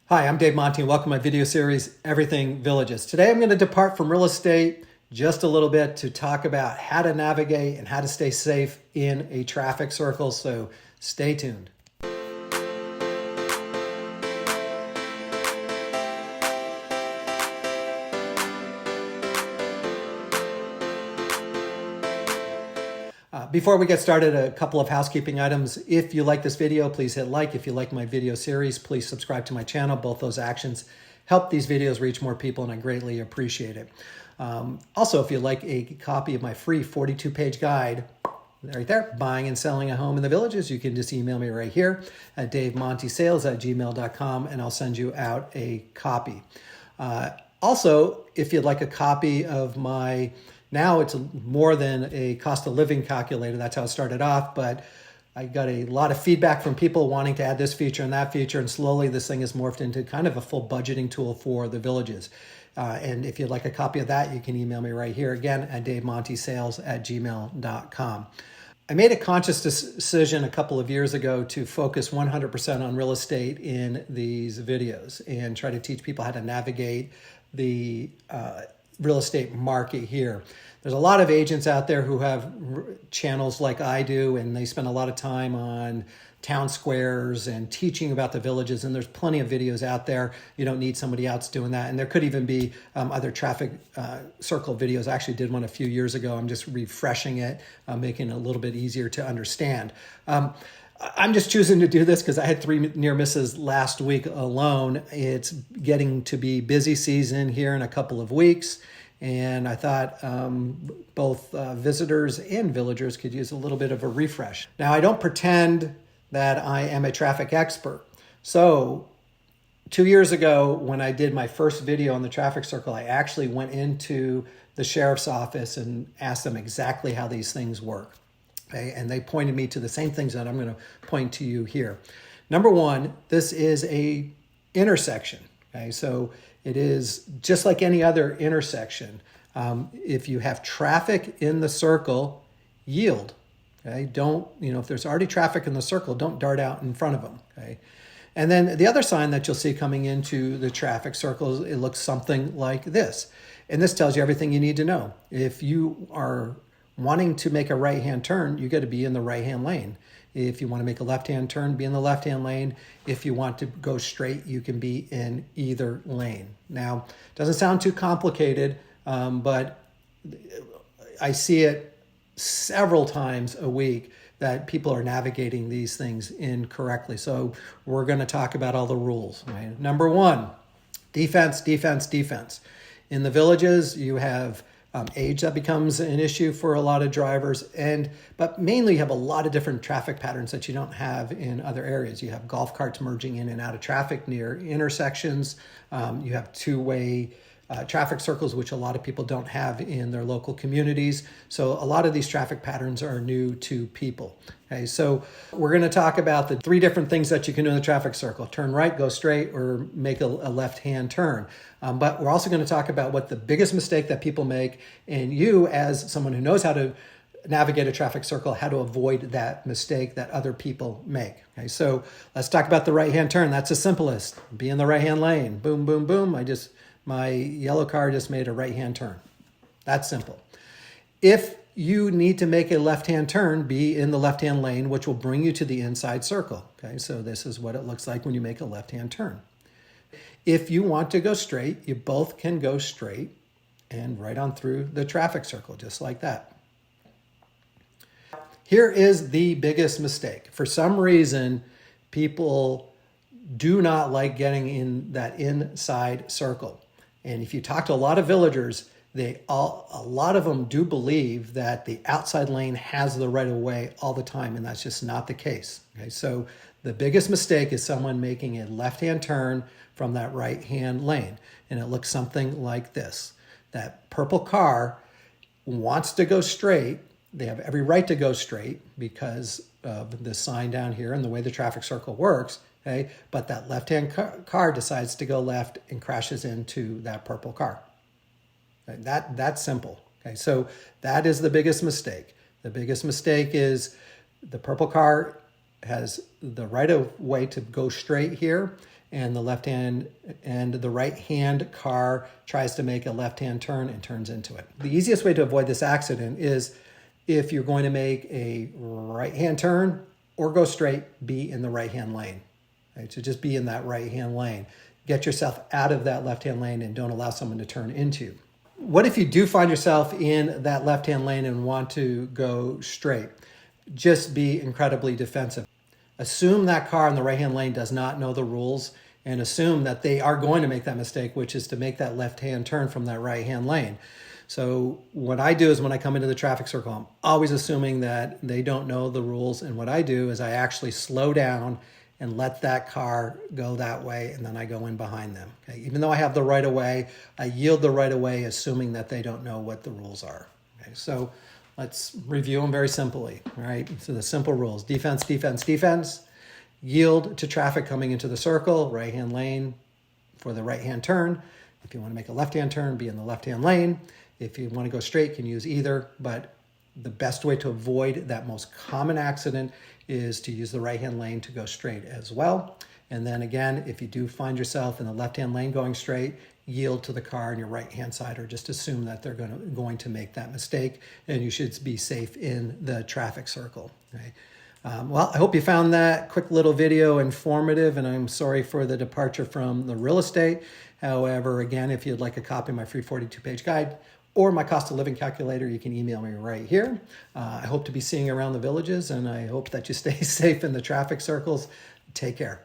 Hi, I'm Dave Monty and welcome to my video series, Everything Villages. Today I'm going to depart from real estate just a little bit to talk about how to navigate and how to stay safe in a traffic circle, so stay tuned. Before we get started, a couple of housekeeping items. If you like this video, please hit like. If you like my video series, please subscribe to my channel. Both those actions help these videos reach more people, and I greatly appreciate it. Also, if you'd like a copy of my free 42-page guide, right there, buying and selling a home in the villages, you can just email me right here at davemontysales@gmail.com, and I'll send you out a copy. Also, if you'd like a copy of my, now it's more than a cost of living calculator, that's how it started off, but I got a lot of feedback from people wanting to add this feature and that feature, and slowly this thing has morphed into kind of a full budgeting tool for the villages. And if you'd like a copy of that, you can email me right here again at davemontysales@gmail.com. I made a conscious decision a couple of years ago to focus 100% on real estate in these videos and try to teach people how to navigate the real estate market here. There's a lot of agents out there who have channels like I do, and they spend a lot of time on town squares and teaching about the villages, and there's plenty of videos out there. You don't need somebody else doing that, and there could even be other traffic circle videos. I actually did one a few years ago. I'm just refreshing it, making it a little bit easier to understand. I'm just choosing to do this because I had 3 near misses last week alone. It's getting to be busy season here in a couple of weeks, and I thought both visitors and villagers could use a little bit of a refresh. Now, I don't pretend that I am a traffic expert. So 2 years ago, when I did my first video on the traffic circle, I actually went into the sheriff's office and asked them exactly how these things work. Okay? And they pointed me to the same things that I'm going to point to you here. Number one, this is a intersection. Okay? So it is just like any other intersection. If you have traffic in the circle, yield. Okay? Don't, if there's already traffic in the circle, don't dart out in front of them. Okay? And then the other sign that you'll see coming into the traffic circle, it looks something like this. And this tells you everything you need to know. If you are wanting to make a right-hand turn, you got to be in the right-hand lane. If you want to make a left-hand turn, be in the left-hand lane. If you want to go straight, you can be in either lane. Now, it doesn't sound too complicated, but I see it several times a week that people are navigating these things incorrectly. So we're going to talk about all the rules. Right? Number one, defense, defense, defense. In the villages, you have age that becomes an issue for a lot of drivers, but mainly you have a lot of different traffic patterns that you don't have in other areas. You have golf carts merging in and out of traffic near intersections. You have two-way traffic circles, which a lot of people don't have in their local communities. So a lot of these traffic patterns are new to people. Okay, so we're going to talk about the 3 different things that you can do in the traffic circle: turn right, go straight, or make a left-hand turn. But we're also going to talk about what the biggest mistake that people make, and you, as someone who knows how to navigate a traffic circle, how to avoid that mistake that other people make. Okay, so let's talk about the right-hand turn. That's the simplest. Be in the right-hand lane. Boom, boom, boom. My yellow car just made a right-hand turn. That's simple. If you need to make a left-hand turn, be in the left-hand lane, which will bring you to the inside circle. Okay, so this is what it looks like when you make a left-hand turn. If you want to go straight, you both can go straight and right on through the traffic circle, just like that. Here is the biggest mistake. For some reason, people do not like getting in that inside circle. And if you talk to a lot of villagers, a lot of them do believe that the outside lane has the right of way all the time, and that's just not the case. Okay, so the biggest mistake is someone making a left-hand turn from that right-hand lane, and it looks something like this. That purple car wants to go straight. They have every right to go straight because of the sign down here and the way the traffic circle works. Okay, but that left-hand car decides to go left and crashes into that purple car. Okay, that's simple. Okay, so that is the biggest mistake. The biggest mistake is the purple car has the right of way to go straight here, and the right hand car tries to make a left-hand turn and turns into it. The easiest way to avoid this accident is if you're going to make a right-hand turn or go straight, be in the right-hand lane. Right? So just be in that right-hand lane. Get yourself out of that left-hand lane and don't allow someone to turn into you. What if you do find yourself in that left-hand lane and want to go straight? Just be incredibly defensive. Assume that car in the right-hand lane does not know the rules, and assume that they are going to make that mistake, which is to make that left-hand turn from that right-hand lane. So what I do is when I come into the traffic circle, I'm always assuming that they don't know the rules. And what I do is I actually slow down and let that car go that way, and then I go in behind them. Okay? Even though I have the right of way, I yield the right of way, assuming that they don't know what the rules are. Okay? So let's review them very simply. All right? So the simple rules: defense, defense, defense. Yield to traffic coming into the circle, right-hand lane for the right-hand turn. If you want to make a left-hand turn, be in the left-hand lane. If you want to go straight, you can use either, but the best way to avoid that most common accident is to use the right-hand lane to go straight as well. And then again, if you do find yourself in the left-hand lane going straight, yield to the car on your right-hand side, or just assume that they're going to make that mistake, and you should be safe in the traffic circle. Okay? Well, I hope you found that quick little video informative, and I'm sorry for the departure from the real estate. However, again, if you'd like a copy of my free 42-page guide or my cost of living calculator, you can email me right here. I hope to be seeing you around the villages, and I hope that you stay safe in the traffic circles. Take care.